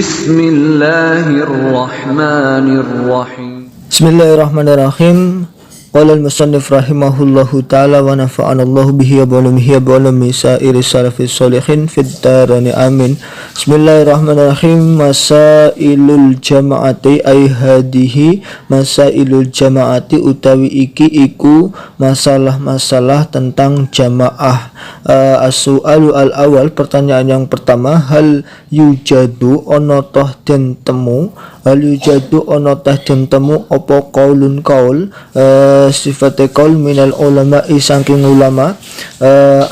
Bismillahirrahmanirrahim. Bismillahirrahmanirrahim. Qala al-musannif rahimahullahu ta'ala wa nafa'ana Allahu bihi wa ulumi sa'iri salafis sholihin fid darani amin. Bismillahirrahmanirrahim. Masailul jama'ati ay hadihi masailul jama'ati utawi iki iku masalah-masalah tentang jamaah. As-su'alu al-awal, pertanyaan yang pertama, hal yujadu ono toh den temu, hal yujadu ono toh den temu opo qaulun qaul, sifate qaul minal ulama saking ulama,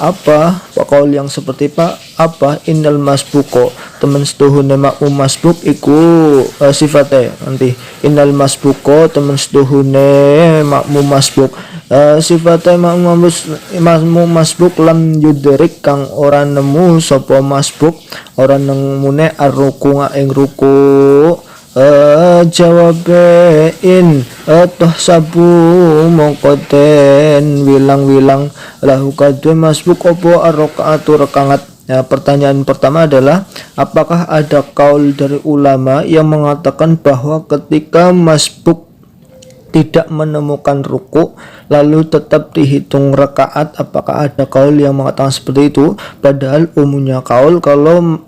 apa qaul yang seperti apa innal masbuqo temen setuhune makmum masbuk iku, sifate nanti innal masbuqo temen setuhune makmum masbuk, sifate makmum masbuk lam yudrik kang ora nemu sapa masbuk ora nemune ar-ruku ing ruku. Jawabe in toh sabu mongkoten wilang-wilang lahu kadhe masbuk opo ar-rakaatu rakaat. Ya, pertanyaan pertama adalah apakah ada kaul dari ulama yang mengatakan bahwa ketika masbuk tidak menemukan ruku lalu tetap dihitung rakaat? Apakah ada kaul yang mengatakan seperti itu? Padahal umumnya kaul kalau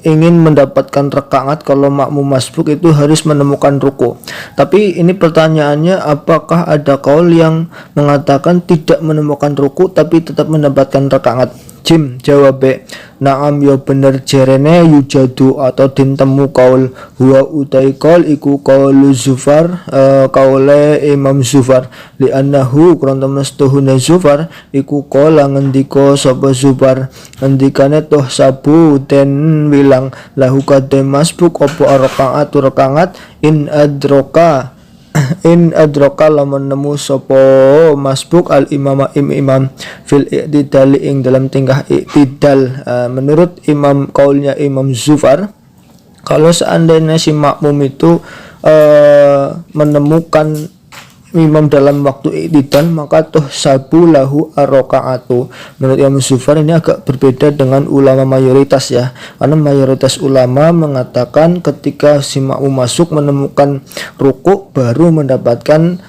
ingin mendapatkan rakaat kalau makmum masbuk itu harus menemukan ruku. Tapi ini pertanyaannya, apakah ada kaul yang mengatakan tidak menemukan ruku tapi tetap mendapatkan rakaat? Jim jawab na'am ya bener jerene yujadu atau den temu kaul huwa utai kaul iku kaulu Zufar, kaule Imam Zufar li annahu krana mestuhune Zufar iku kala ngendika sapa Zufar ngendikane toh sabu den wilang lahu kadhe masbuk opo rakaat in adroka lamun nemu sopo masbuk al imam fil i'tidal ing dalam tingkah i'tidal. Menurut kaulnya Imam Zufar, kalau seandainya si makmum itu menemukan imam dalam waktu i'tidal maka tuh sabu lahu ar-rakaatu. Menurut Imam Zufar ini agak berbeda dengan ulama mayoritas ya, karena mayoritas ulama mengatakan ketika si makmum masuk menemukan ruku baru mendapatkan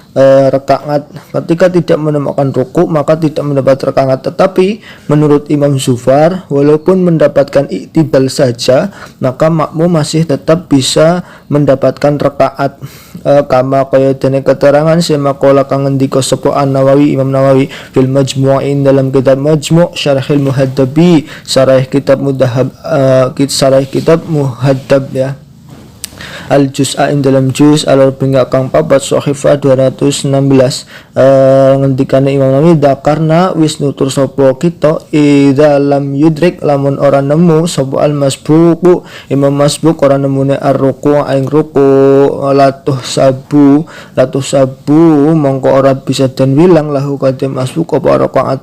rakaat. Ketika tidak menemukan ruku maka tidak mendapat rakaat. Tetapi menurut Imam Zufar, walaupun mendapatkan i'tidal saja maka makmum masih tetap bisa mendapatkan rakaat. Kama kaya dene keterangan semakola kang ngendika sapa An-Nawawi, Imam Nawawi fil Majmu'in dalam kitab Majmu' Syarhil Muhaddabi, sarah kitab Muhaddab ya, al-juz'a ing dalam juz al-arba'in kang 4 sahifah 216. Ngendikane Imam Nawawi dakarna wis nutur sapa kita idza lam yudrik lamun ora nemu sapa al-masbuqu imam masbuq ora nemune ar-ruku ing ruku latuh sabu mongko ora bisa den wilang lahu kadhe masbuq apa rakaat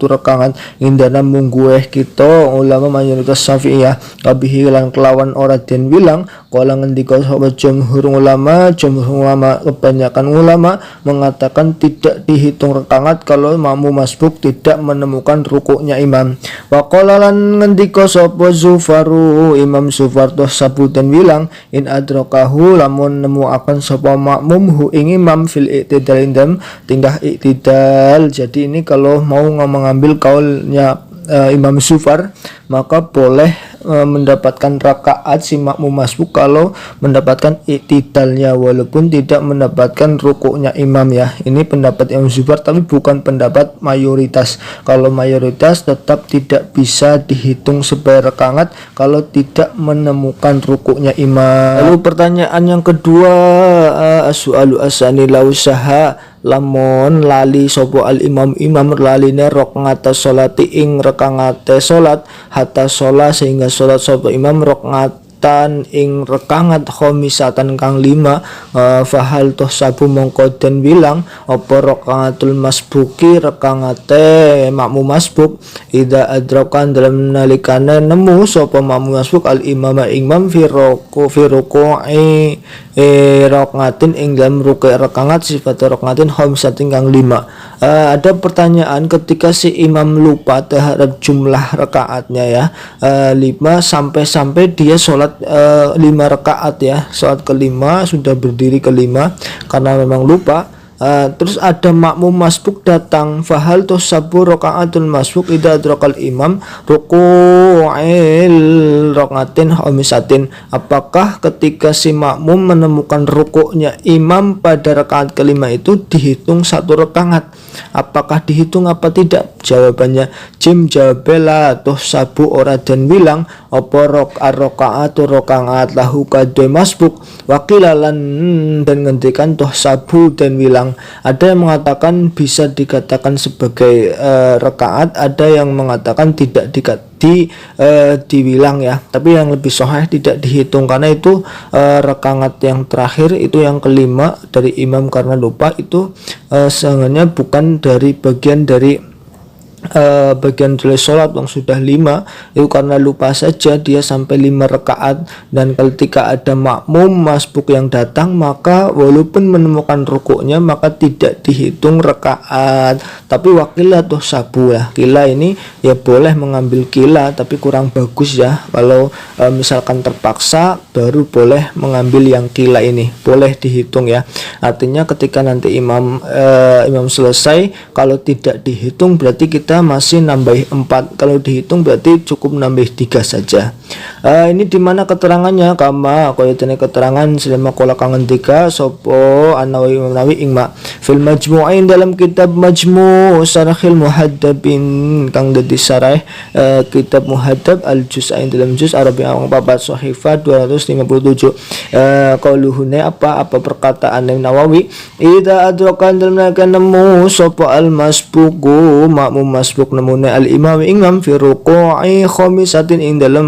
indana munggueh kita ulama mayoritas Syafi'iyah kabihi lan kelawan ora den wilang. Kala ngendika sapa jumhur ulama kebanyakan ulama mengatakan tidak dihitung rakaat kalau makmum masbuk tidak menemukan rukuknya imam. Wa qala lan ngendika sapa Zufaru, Imam Zufar toh sabutan bilang in adrakahu lamun nemu akan sapa makmum hu ing imam fil i'tidal indam tingkah i'tidal. Jadi ini kalau mau mengambil kaulnya Imam Zufar maka boleh mendapatkan rakaat si makmum masbuk kalau mendapatkan i'tidalnya walaupun tidak mendapatkan rukuknya imam ya. Ini pendapat Imam Zufar tapi bukan pendapat mayoritas. Kalau mayoritas tetap tidak bisa dihitung sebagai rakaat kalau tidak menemukan rukuknya imam. Lalu pertanyaan yang kedua, as-su'alu asani la usaha lamun lali sapa al imam laline rakaat salati ing rakaate salat hatta sholat sehingga sholat sapa imam rakaat khomisatan ing rekangat khomisatan kang 5 fahal toh sabu mongko den bilang apa rakatul masbuki rekangate makmum masbuk ida adrakan dalam nalikane nemu sapa makmum masbuk al imam fi ruku'i rakatin ing dalam ruku' rekangat sifat rakatin khomisatin kang 5. Ada pertanyaan ketika si imam lupa terhadap jumlah rakaatnya ya, 5 sampai dia sholat 5 rakaat ya, sholat kelima sudah berdiri kelima karena memang lupa. Terus ada makmum masbuk datang fahal tusabu rakaatul masbuk idza adrakal imam ruku'il rakatin khomisatin. Apakah ketika si makmum menemukan rukuknya imam pada rakaat kelima itu dihitung satu rakaat? Apakah dihitung apa tidak? Jawabannya jim jawabela tusabu ora dan bilang apa rakaatu rakaat lahu kadwe masbuk wakilalan dan ngendikan tusabu dan bilang. Ada yang mengatakan bisa dikatakan sebagai rakaat, ada yang mengatakan tidak dibilang ya, tapi yang lebih sahih tidak dihitung karena itu rakaat yang terakhir itu yang kelima dari imam karena lupa itu sebenarnya bukan dari bagian dari dari sholat yang sudah 5 itu karena lupa saja dia sampai 5 rakaat. Dan ketika ada makmum masbuk yang datang maka walaupun menemukan rukuknya maka tidak dihitung rakaat, tapi wakilah tuh sabu lah. Kila ini ya boleh mengambil kila tapi kurang bagus ya, kalau misalkan terpaksa baru boleh mengambil yang kila ini, boleh dihitung ya. Artinya ketika nanti imam selesai, kalau tidak dihitung berarti kita masih nambah 4, kalau dihitung berarti cukup nambah 3 saja. Ini dimana keterangannya kama koyotene keterangan selama kola kangen 3 sopo An-Nawawi Imam Nawawi ingma fil majmu'ain dalam kitab majmu' sarahil muhaddabin kang dadi sarah kitab muhaddab al juz'ain dalam juz Arabi awang papat sahifa 257 qauluhune apa perkataan Nawawi idza adrakan dalam nemu sopo al masbuku makmum masbuk nemune al imam fi ruku'i khomisatin ing dalam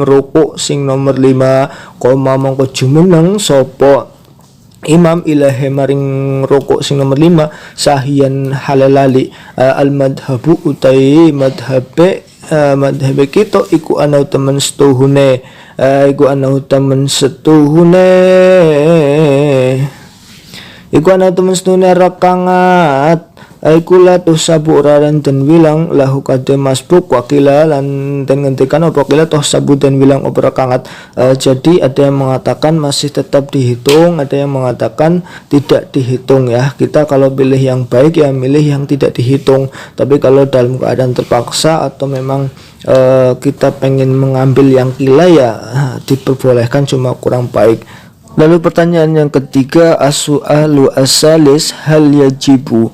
ruku' sing nomor 5 koma mongko jumeneng sapa imam ilahi maring ruku' sing nomor 5 sahiyan halalali al madhabu utai madhabe kita iku ana temen setuhune rakangat aikula tuh sabu radan dan bilang lahu kade masbuk wakila lan dan ngentikan apabila toh sabu dan bilang obrakangat. Jadi ada yang mengatakan masih tetap dihitung, ada yang mengatakan tidak dihitung ya. Kita kalau pilih yang baik ya milih yang tidak dihitung, tapi kalau dalam keadaan terpaksa atau memang kita pengen mengambil yang kila ya diperbolehkan, cuma kurang baik. Lalu pertanyaan yang ketiga as-su'alu as-salis hal yajibu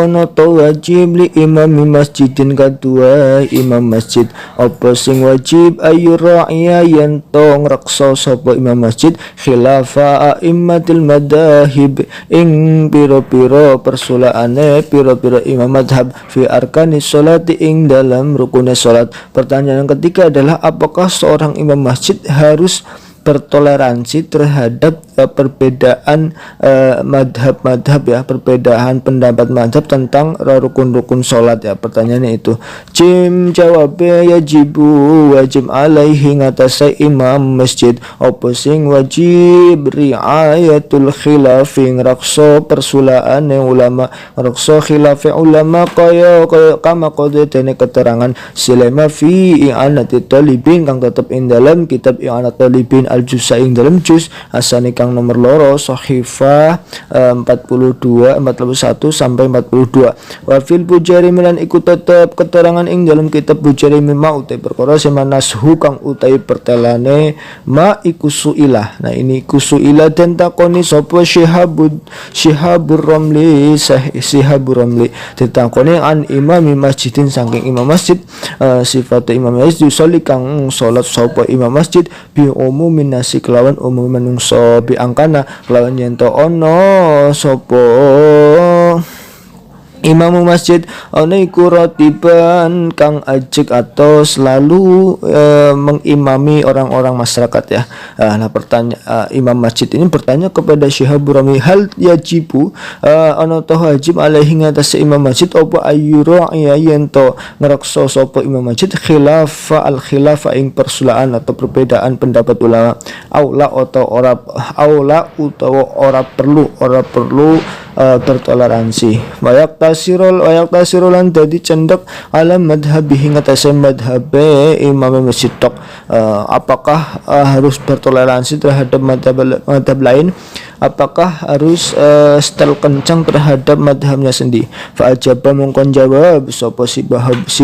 noto wajib li imam masjidin kedua imam masjid apa sing wajib ayu ra'iya yentong raksa sapa imam masjid khilafa a'immatil madahib ing piro-piro persulaane piro-piro imam madhab fi arkanis sholati ing dalam rukunnya sholat. Pertanyaan yang ketiga adalah apakah seorang imam masjid harus bertoleransi terhadap perbedaan madhab ya, perbedaan pendapat madhab tentang rukun-rukun sholat ya. Pertanyaannya itu jawabnya wajib alaihi ngatasai imam masjid apa sing wajib riayatul khilafing rakso persulaane ulama rakso khilafi ulama kaya kama kode dene keterangan silema fi i'anati talibin kang tetep ing dalam kitab i'anat talibin al juz'ain dalam juz asani kang nomor loro sahifah 41 sampai 42 wa fil bujari milan iku tetep keterangan ing dalam kitab bujari mimma utai perkara sema nashu kang utai pertelane ma iku suilah. Nah ini iku suilah dan takoni sapa Syihabur Ramli ditakoni an imam masjidin saking imam masjid sifat imam masjid sholli kang salat sapa imam masjid bi umumin nasi kelawan umum menungso bi angkana kelawan yento ono sopo Imamu masjid ana iku rotiban kang ajek atau selalu mengimami orang-orang masyarakat ya. Nah pertanyaan imam masjid ini bertanya kepada Syihabur Rami, hal yajibu ana ta wajib alaihi ngatas imam masjid apa ayyura ya yento ngrekso sapa imam masjid khilafa al khilafa ing persulaan atau perbedaan pendapat ulama aula utawa ora perlu bertoleransi wayak tasirul lan dadi cendek ala madhabihi ngatasi madhabe imam masjid tok. Apakah harus bertoleransi terhadap madhab lain, apakah harus setel kencang terhadap madhabnya sendiri. Fa ajaba mongkon jawab sapa si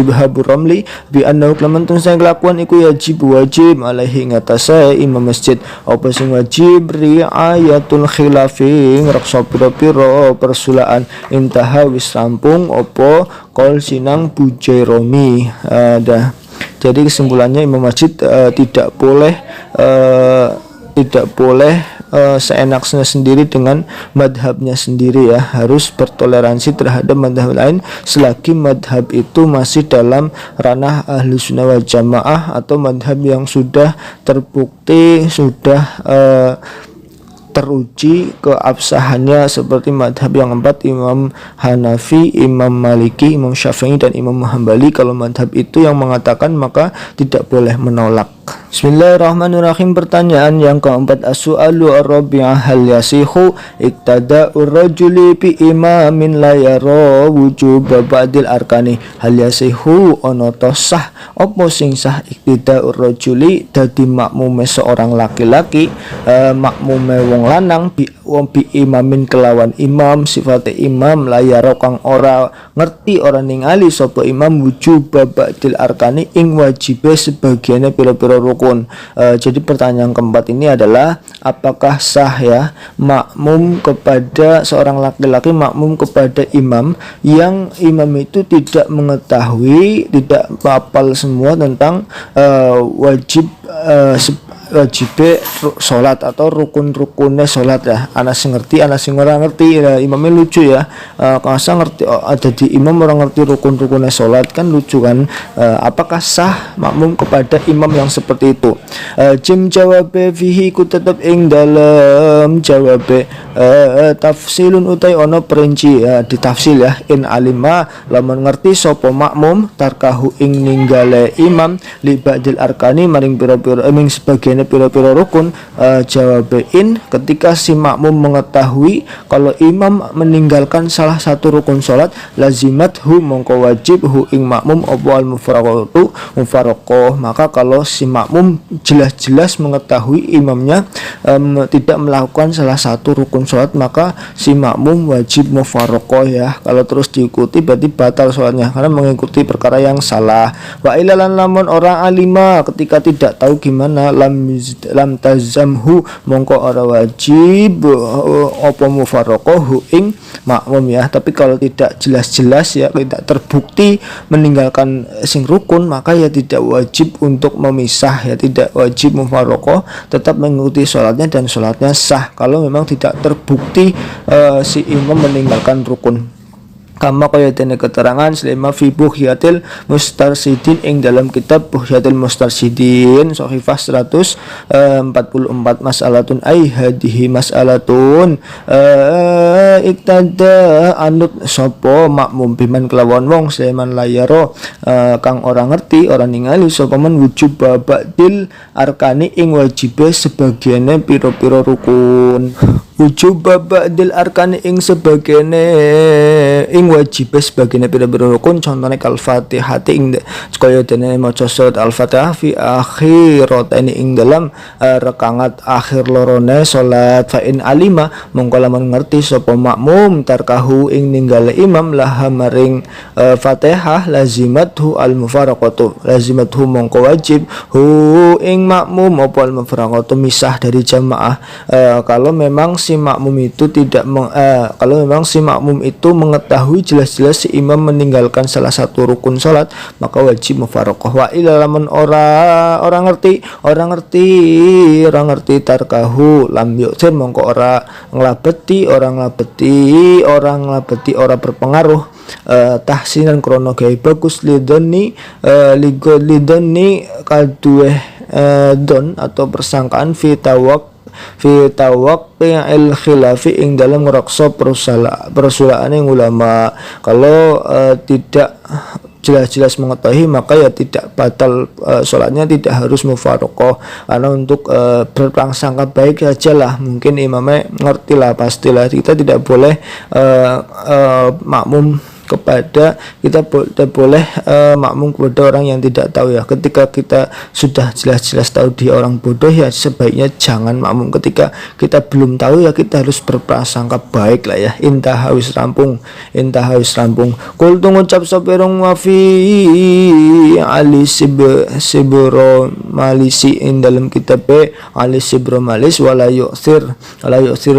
Bahabur Ramli bi annahu kelamentun saya kelakuan iku wajib alaihi ngatasi imam masjid apa sing wajib riayatul khilafi ngrekso pira-pira persulaan intaha wis rampung opo kol sinang bujaironi. Jadi kesimpulannya imam masjid tidak boleh seenaknya sendiri dengan madhabnya sendiri ya, harus bertoleransi terhadap madhab lain selagi madhab itu masih dalam ranah ahlu sunnah wal jamaah atau madhab yang sudah terbukti, sudah teruji keabsahannya seperti madhab yang empat, Imam Hanafi, Imam Maliki, Imam Syafi'i, dan Imam Hambali. Kalau madhab itu yang mengatakan maka tidak boleh menolak. Bismillahirrahmanirrahim. Pertanyaan yang keempat, as-su'alu ar-rabi'ah hal yasihu iktada'ur rajuli bi imamin la yara wujub ba'dil arkani. Hal yasihu ono to sah opo sing sah iktida'ur rajuli dadi makmume seorang laki-laki, makmume wong lanang bi imamin kelawan imam sifate imam la yara kang ora ngerti, ora ningali sapa imam wujub ba'dil arkani ing wajibe sebagiane pira-pira rukun. Jadi pertanyaan keempat ini adalah apakah sah ya makmum kepada seorang laki-laki, makmum kepada imam yang imam itu tidak mengetahui, tidak hafal semua tentang wajib sholat atau rukun-rukunnya sholat ya. Anak sing ngerti, anak sing ora ngerti ya. Imamnya lucu ya, kasa ngerti ada di imam orang ngerti rukun-rukunnya sholat kan lucu kan. Apakah sah makmum kepada imam yang seperti itu? Jim jawabe fihi ku tetep ing dalam jawabe tafsilun utai ono perinci ditafsil ya. In alima lamun ngerti sopo makmum tarkahu ing ninggale imam li ba'dil arkani maring pira-pira ing sebagian pira-pira rukun. Jawabein ketika si makmum mengetahui kalau imam meninggalkan salah satu rukun sholat, lazimat hu mongko wajib hu ing makmum opo al mufaraqah. Maka kalau si makmum jelas-jelas mengetahui imamnya tidak melakukan salah satu rukun sholat, maka si makmum wajib mufaraqah ya. Kalau terus diikuti berarti batal sholatnya karena mengikuti perkara yang salah. Wa ilalan lamun orang alima ketika tidak tahu gimana lam tazamhu mongko ora wajib apa mufaraqahu ing makmum ya. Tapi kalau tidak jelas-jelas ya, tidak terbukti meninggalkan sing rukun, maka ya tidak wajib untuk memisah ya, tidak wajib mufaraqah, tetap mengikuti sholatnya dan sholatnya sah kalau memang tidak terbukti si imam meninggalkan rukun. Kama kaya dene keterangan selama fi buhyatil mustarsidin ing dalam kitab buhyatil mustarsidin sahifah 144 mas'alatun ay hadihi mas'alatun iktada anut sapa makmum biman kelawan wong sleman layaro kang ora ngerti, ora ningali sapa men wujub ba'dil arkani ing wajibe sebagiane pira-pira rukun. Wujub ba'dil arkani ing sebagiane ing wajibe sebagiane pira-pira rukun. Contohnya kal Fatihah ing kaya dene maca surat Al-Fatihah fi akhirataini ing dalam rekangat akhir lorone salat. Fa in alima mongko lamun ngerti sapa makmum tarkahu ing ninggale imam laha maring Fatihah lazimathu al mufaraqatu, lazimathu mongko wajib hu ing makmum apa al mufaraqatu misah dari jamaah. Kalau memang si makmum itu kalau memang si makmum itu mengetahui jelas-jelas si imam meninggalkan salah satu rukun sholat, maka wajib mufaraqah. Wa ila lamun orang ngerti tarkahu lam yu'thir mongko ora nglabeti ora berpengaruh tahsinan krono gawe bagus lidoni kaduwe don atau persangkaan fi il khilafi ing dalam ngeraksa persulaane ulama. Kalau tidak jelas-jelas mengetahui maka ya tidak batal sholatnya, tidak harus mufarokoh, karena untuk berprasangka baik saja lah. Mungkin imamnya ngerti lah, pastilah kita tidak boleh makmum kepada tidak boleh makmum kepada orang yang tidak tahu ya. Ketika kita sudah jelas-jelas tahu dia orang bodoh ya sebaiknya jangan makmum. Ketika kita belum tahu ya kita harus berprasangka baik lah ya. Intah wis rampung kul ngucap sopirong wafi ali sibro malisi in dalam kitab ali sibro malis wala yu'sir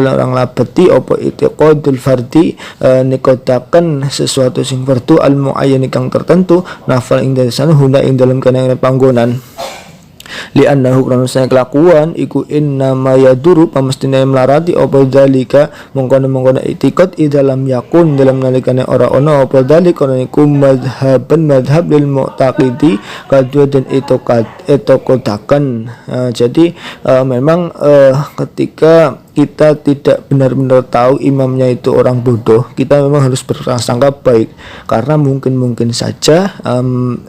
orang labeti opo itiqadul fardi nikodakan sesuatu sing fardu al muayyan kang tertentu nafal ing dalem huna ing dalam kana panggonan li'annahu karena saya kelakuan iku inna ma yaduru pamestine melarati apa dalika mengkono itikad dalam yakun dalam nalikane ora ono apa dalika niku madhab lil mu'taqidi kadua dan etokodakan. Jadi memang ketika kita tidak benar-benar tahu imamnya itu orang bodoh, kita memang harus berprasangka baik, karena mungkin saja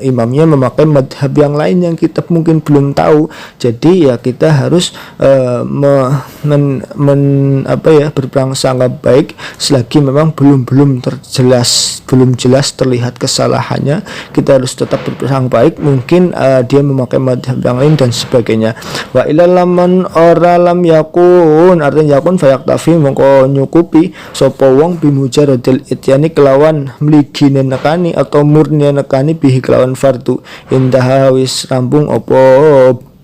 imamnya memakai madhab yang lain yang kita mungkin belum tahu. Jadi ya kita harus berprasangka baik selagi memang belum jelas terlihat kesalahannya. Kita harus tetap berprasangka baik. Mungkin dia memakai madhab yang lain dan sebagainya. Wa ilalaman ora lam yakun yakun fayaktafi mongko nyukupi sapa wong bimujaradil ityani kelawan mligine nekani atau murni nekani bihi kelawan fardu indah wis rampung opo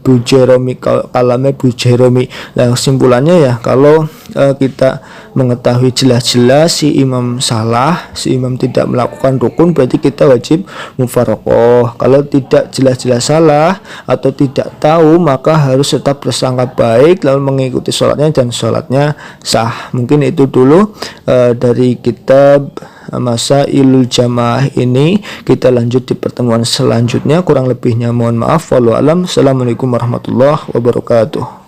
Bujeromi kalame Bujeromi. Nah kesimpulannya ya kalau kita mengetahui jelas-jelas si imam salah, si imam tidak melakukan rukun, berarti kita wajib mufarokoh. Kalau tidak jelas-jelas salah atau tidak tahu maka harus tetap bersangka baik lalu mengikuti sholatnya dan sholatnya sah. Mungkin itu dulu dari kitab Masailul Jamaah ini. Kita lanjut di pertemuan selanjutnya. Kurang lebihnya mohon maaf. Wallahu alam. Assalamualaikum warahmatullahi wabarakatuh.